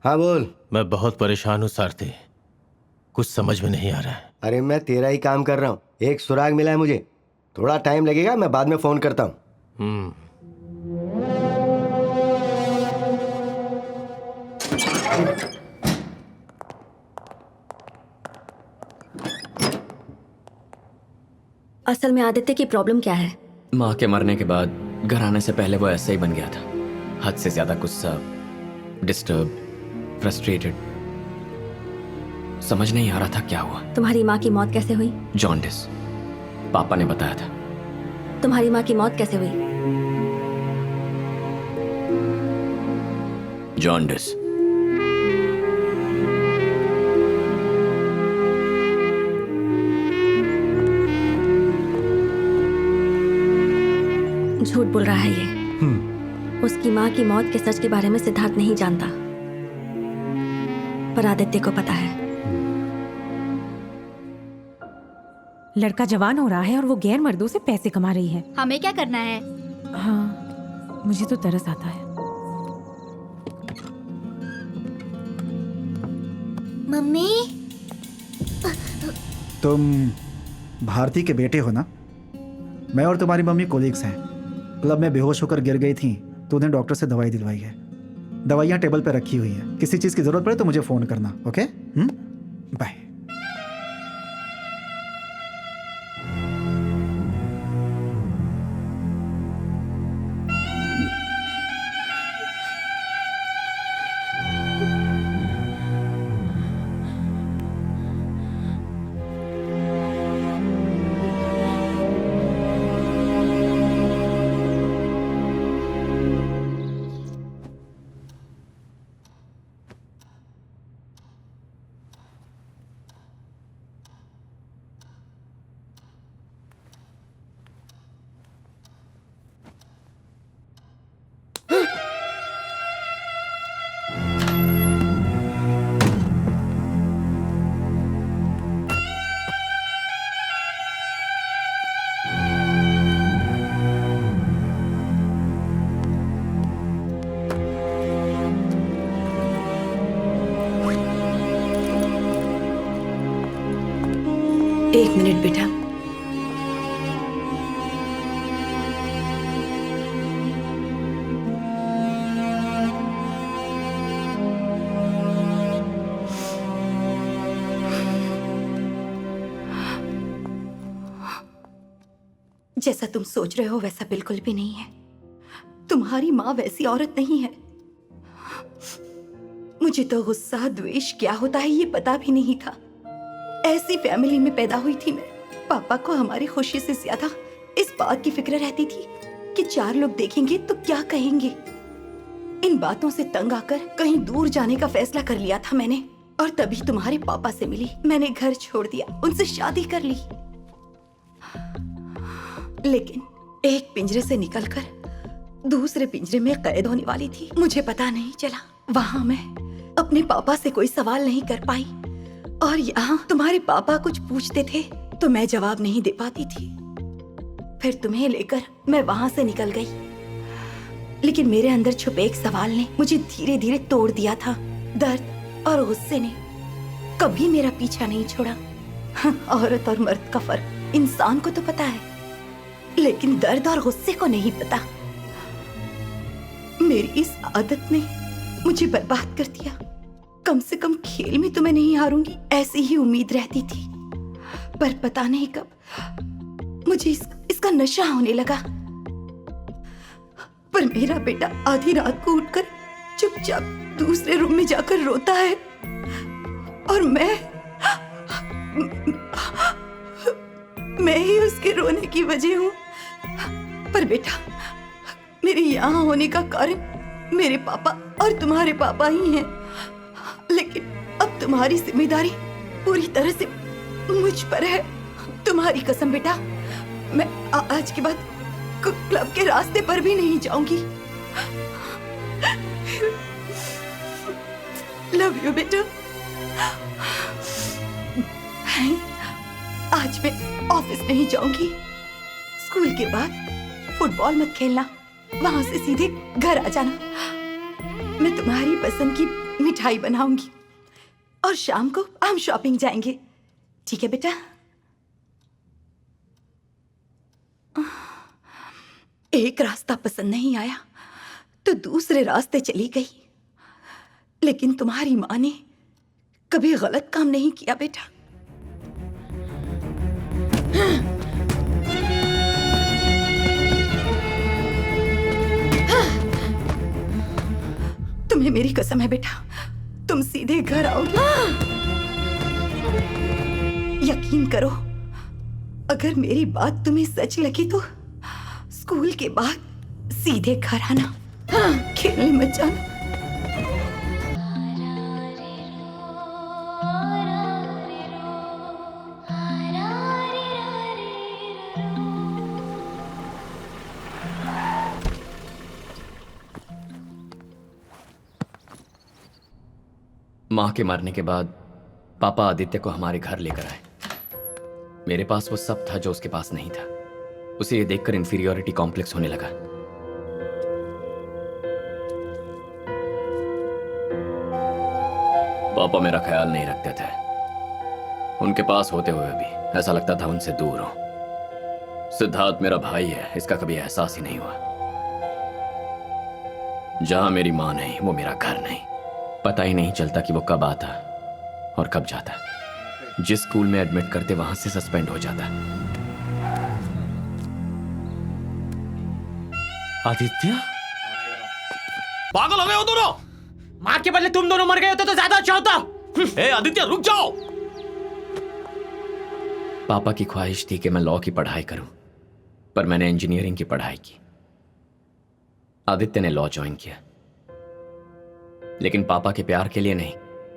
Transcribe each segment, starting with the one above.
हाँ बोल। मैं बहुत परेशान हूँ सारथी, कुछ समझ में नहीं आ रहा है। अरे मैं तेरा ही काम कर रहा हूँ, एक सुराग मिला है मुझे, थोड़ा टाइम लगेगा, मैं बाद में फोन करता हूँ। असल में आदित्य की प्रॉब्लम क्या है? माँ के मरने के बाद घर आने से पहले वो ऐसा ही बन गया था, हद से ज्यादा गुस्सा, डिस्टर्ब, फ्रस्ट्रेटेड। समझ नहीं आ रहा था क्या हुआ। तुम्हारी माँ की मौत कैसे हुई? जॉन्डिस, पापा ने बताया था। तुम्हारी माँ की मौत कैसे हुई? जॉन्डिस। झूठ बोल रहा है ये। उसकी माँ की मौत के सच के बारे में सिद्धार्थ नहीं जानता, पर आदित्य को पता है। लड़का जवान हो रहा है और वो गैर मर्दों से पैसे कमा रही है। हमें क्या करना है? हाँ, मुझे तो तरस आता है। मम्मी, तुम भारती के बेटे हो ना? मैं और तुम्हारी मम्मी कोलीग्स हैं। क्लब में बेहोश होकर गिर गई थी तो उन्हें डॉक्टर से दवाई दिलवाई है। दवाइयाँ टेबल पर रखी हुई हैं, किसी चीज़ की ज़रूरत पड़े तो मुझे फ़ोन करना। Okay, bye. एक मिनट बेटा। जैसा तुम सोच रहे हो वैसा बिल्कुल भी नहीं है। तुम्हारी माँ वैसी औरत नहीं है। मुझे तो गुस्सा द्वेष क्या होता है ये पता भी नहीं था। ऐसी फैमिली में पैदा हुई थी मैं। पापा को हमारी खुशी से ज्यादा इस बात की फिक्र रहती थी कि 4 लोग देखेंगे तो क्या कहेंगे। इन बातों से तंग आकर कहीं दूर जाने का फैसला कर लिया था मैंने, और तभी तुम्हारे पापा से मिली। मैंने घर छोड़ दिया, उनसे शादी कर ली। लेकिन एक पिंजरे से निकलकर दूसरे पिंजरे में कैद होने वाली थी। मुझे पता नहीं चला। वहां मैं अपने पापा से कोई सवाल नहीं कर पाई, और यहाँ तुम्हारे पापा कुछ पूछते थे तो मैं जवाब नहीं दे पाती थी। फिर तुम्हें लेकर मैं वहां से निकल गई, लेकिन मेरे अंदर छुपे एक सवाल ने मुझे धीरे धीरे तोड़ दिया था। दर्द और गुस्से ने कभी मेरा पीछा नहीं छोड़ा। औरत और मर्द का फर्क इंसान को तो पता है, लेकिन दर्द और गुस्से को नहीं पता। मेरी इस आदत ने मुझे बर्बाद कर दिया। कम से कम खेल में तो मैं नहीं हारूंगी, ऐसी ही उम्मीद रहती थी। पर पता नहीं कब मुझे इसका नशा होने लगा। पर मेरा बेटा आधी रात को उठकर चुपचाप दूसरे रूम में जाकर रोता है, और मैं ही उसके रोने की वजह हूँ। पर बेटा, मेरे यहाँ होने का कारण मेरे पापा और तुम्हारे पापा ही हैं। लेकिन अब तुम्हारी जिम्मेदारी पूरी तरह से मुझ पर है। तुम्हारी कसम बेटा, मैं आज के बाद क्लब के रास्ते पर भी नहीं जाऊंगी। लव यू बेटा। आज मैं ऑफिस नहीं जाऊंगी। स्कूल के बाद फुटबॉल मत खेलना, वहां से सीधे घर आ जाना। मैं तुम्हारी पसंद की मिठाई बनाऊंगी और शाम को हम शॉपिंग जाएंगे, ठीक है बेटा? एक रास्ता पसंद नहीं आया तो दूसरे रास्ते चली गई, लेकिन तुम्हारी माँ ने कभी गलत काम नहीं किया बेटा। तुम्हें मेरी कसम है बेटा, तुम सीधे घर आओगे। यकीन करो, अगर मेरी बात तुम्हें सच लगी तो स्कूल के बाद सीधे घर आना, खेलने मत जाना। माँ के मरने के बाद पापा आदित्य को हमारे घर लेकर आए। मेरे पास वो सब था जो उसके पास नहीं था। उसे ये देखकर इंफीरियोरिटी कॉम्प्लेक्स होने लगा। पापा मेरा ख्याल नहीं रखते थे। उनके पास होते हुए भी ऐसा लगता था उनसे दूर हो। सिद्धार्थ मेरा भाई है, इसका कभी एहसास ही नहीं हुआ। जहां मेरी माँ नहीं, वो मेरा घर नहीं। पता ही नहीं चलता कि वो कब आता और कब जाता। जिस स्कूल में एडमिट करते वहां से सस्पेंड हो जाता। आदित्य, पागल हो गए हो दोनों? माँ के बदले तुम दोनों मर गए होते तो ज्यादा अच्छा होता। ए आदित्य, रुक जाओ। पापा की ख्वाहिश थी कि मैं लॉ की पढ़ाई करूं, पर मैंने इंजीनियरिंग की पढ़ाई की। आदित्य ने लॉ ज्वाइन किया, लेकिन पापा के प्यार के लिए नहीं,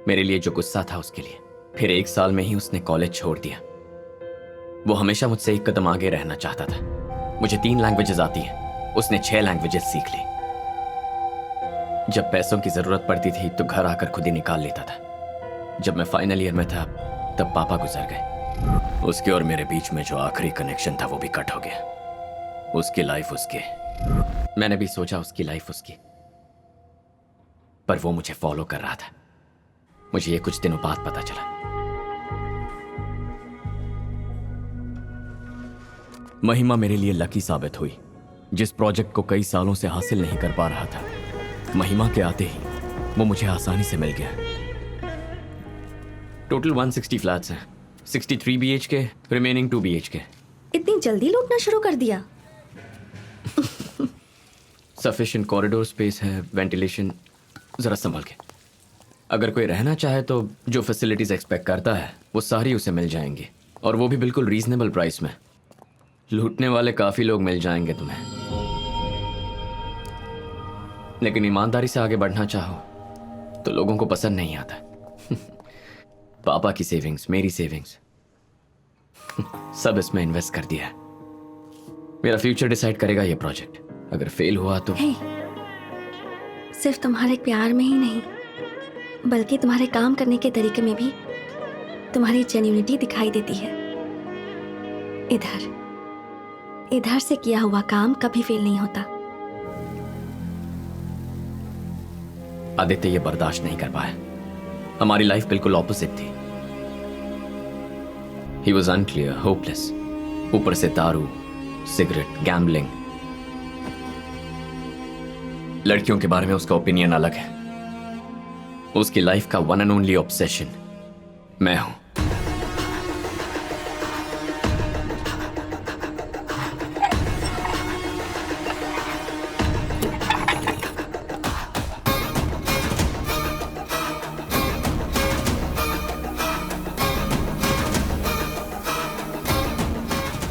मेरे लिए जो गुस्सा था उसके लिए। फिर 1 साल में ही उसने कॉलेज छोड़ दिया। वो हमेशा मुझसे एक कदम आगे रहना चाहता था। मुझे 3 लैंग्वेजेस आती हैं, उसने 6 लैंग्वेजेस सीख ली। जब पैसों की जरूरत पड़ती थी तो घर आकर खुद ही निकाल लेता था। जब मैं फाइनल ईयर में था तब पापा गुजर गए। उसके और मेरे बीच में जो आखिरी कनेक्शन था वो भी कट हो गया। उसकी लाइफ उसकी, मैंने भी सोचा उसकी लाइफ उसकी, पर वो मुझे फॉलो कर रहा था। मुझे ये कुछ दिनों बाद पता चला। महिमा मेरे लिए लकी साबित हुई। जिस प्रोजेक्ट को कई सालों से हासिल नहीं कर पा रहा था, महिमा के आते ही वो मुझे आसानी से मिल गया। टोटल 160 फ्लैट्स हैं, 63 BHK, रिमेनिंग 2 BHK। इतनी जल्दी लूटना शुरू कर दिया? सफिशिएंट कॉरिडोर स्पेस है, वेंटिलेशन। जरा संभल के। अगर कोई रहना चाहे तो जो फैसिलिटीज एक्सपेक्ट करता है वो सारी उसे मिल जाएंगी, और वो भी बिल्कुल रीजनेबल प्राइस में। लूटने वाले काफी लोग मिल जाएंगे तुम्हें, लेकिन ईमानदारी से आगे बढ़ना चाहो तो लोगों को पसंद नहीं आता। पापा की सेविंग्स, मेरी सेविंग्स, सब इसमें इन्वेस्ट कर दिया है। मेरा फ्यूचर डिसाइड करेगा ये प्रोजेक्ट। अगर फेल हुआ तो हे, सिर्फ तुम्हारे प्यार में ही नहीं, बल्कि तुम्हारे काम करने के तरीके में भी तुम्हारी जेन्युइनिटी दिखाई देती है। इधर से किया हुआ काम कभी फेल नहीं होता। आदित्य ये बर्दाश्त नहीं कर पाया। हमारी लाइफ बिल्कुल ऑपोजिट थी। He was unclear, hopeless. ऊपर से दारू, सिगरेट, गैम्बलिंग। लड़कियों के बारे में उसका ओपिनियन अलग है। उसकी लाइफ का वन एंड ओनली ऑब्सेशन मैं हूं।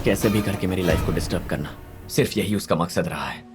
कैसे भी करके मेरी लाइफ को डिस्टर्ब करना, सिर्फ यही उसका मकसद रहा है।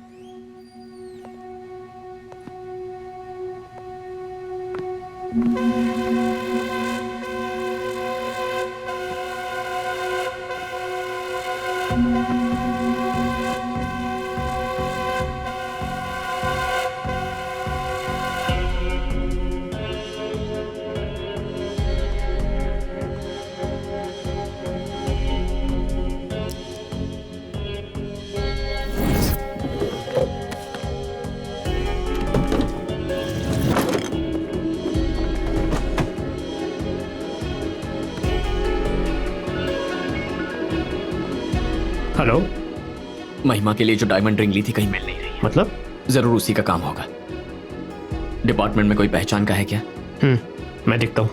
हेलो। महिमा के लिए जो डायमंड रिंग ली थी कहीं मिल नहीं रही। मतलब? जरूर उसी का काम होगा। डिपार्टमेंट में कोई पहचान का है क्या? मैं देखता हूँ।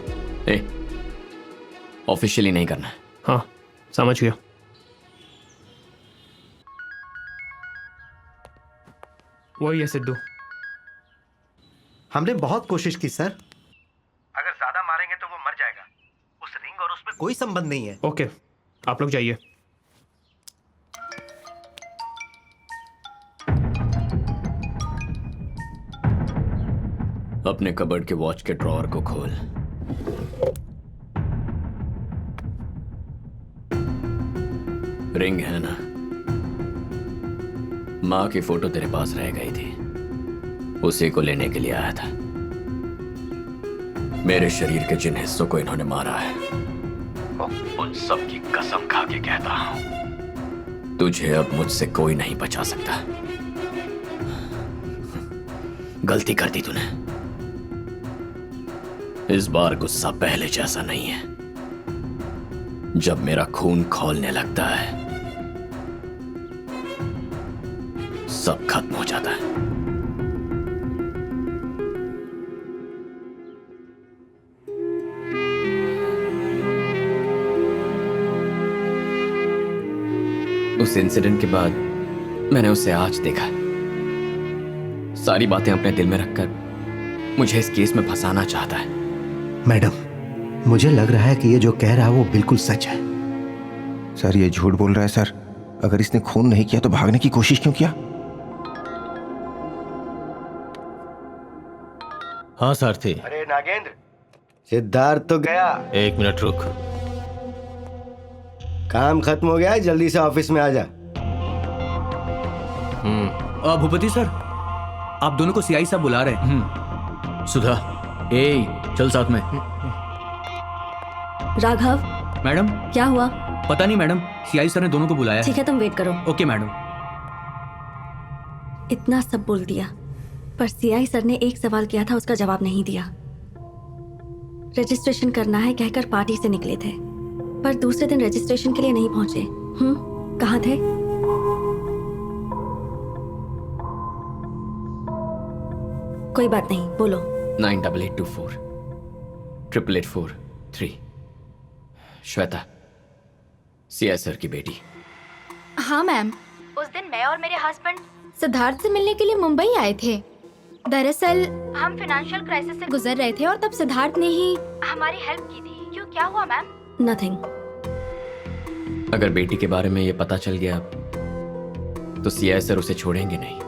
ऑफिशियली नहीं करना है। हाँ, समझ गया। वही है सिद्धू। हमने बहुत कोशिश की सर। अगर ज्यादा मारेंगे तो वो मर जाएगा। उस रिंग और उसमें कोई संबंध नहीं है। ओके, आप लोग जाइए। अपने कबर्ड के वॉच के ड्रॉअर को खोल। रिंग है ना? माँ की फोटो तेरे पास रह गई थी, उसी को लेने के लिए आया था। मेरे शरीर के जिन हिस्सों को इन्होंने मारा है, उन सब की कसम खा के कहता हूं, तुझे अब मुझसे कोई नहीं बचा सकता। गलती कर दी तूने। इस बार गुस्सा पहले जैसा नहीं है। जब मेरा खून खौलने लगता है, सब खत्म हो जाता है। उस इंसिडेंट के बाद मैंने उसे आज देखा। सारी बातें अपने दिल में रखकर मुझे इस केस में फंसाना चाहता है। मैडम, मुझे लग रहा है कि ये जो कह रहा है वो बिल्कुल सच है। सर, ये झूठ बोल रहा है सर। अगर इसने खून नहीं किया तो भागने की कोशिश क्यों किया? हाँ सारथी। अरे नागेंद्र, सिद्धार्थ तो गया। एक मिनट रुक। काम खत्म हो गया है, जल्दी से ऑफिस में आ जा। भूपति सर, आप दोनों को सीआई साहब बुला रहे हैं। सुधा, चल साथ में। राघव। मैडम। क्या हुआ? पता नहीं मैडम, सीआई सर ने दोनों को बुलाया। ठीक है, तुम वेट करो। Okay madam. इतना सब बोल दिया, पर सीआई सर ने एक सवाल किया था, उसका जवाब नहीं दिया। रजिस्ट्रेशन करना है कहकर पार्टी से निकले थे, पर दूसरे दिन रजिस्ट्रेशन के लिए नहीं पहुंचे। कहाँ थे? कोई बात नहीं, बोलो। 9884 8884 श्वेता, सीआई सर की बेटी। हाँ मैम, उस दिन मैं और मेरे हस्बैंड सिद्धार्थ से मिलने के लिए मुंबई आए थे। दरअसल हम फाइनेंशियल क्राइसिस से गुजर रहे थे और तब सिद्धार्थ ने ही हमारी हेल्प की थी। क्यों, क्या हुआ मैम? नथिंग। अगर बेटी के बारे में ये पता चल गया तो सीआई सर उसे छोड़ेंगे नहीं,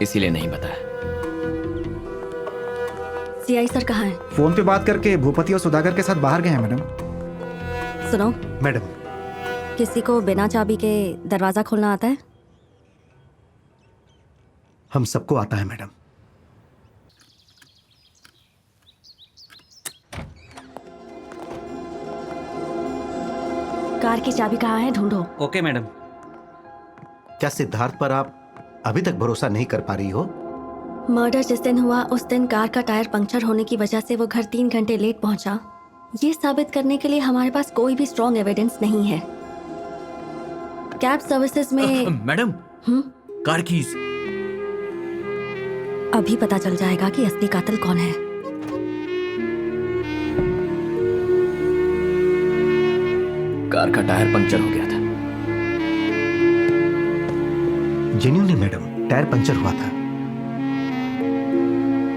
इसीलिए नहीं बताया। सीआई सर कहाँ हैं? फोन पे बात करके भूपति और सुधाकर के साथ बाहर गए हैं मैडम। सुनो मैडम, किसी को बिना चाबी के दरवाजा खोलना आता है? हम सबको आता है मैडम। कार की चाबी कहाँ है, ढूंढो। Okay madam. क्या सिद्धार्थ पर आप अभी तक भरोसा नहीं कर पा रही हो? मर्डर जिस दिन हुआ उस दिन कार का टायर पंक्चर होने की वजह से वो घर 3 घंटे लेट पहुंचा। ये साबित करने के लिए हमारे पास कोई भी स्ट्रॉन्ग एविडेंस नहीं है। कैब सर्विसेज में मैडम, कार कीज। अभी पता चल जाएगा कि असली कातिल कौन है। कार का टायर पंक्चर हो गया था। जेन्युइनली मैडम, टायर पंक्चर हुआ था।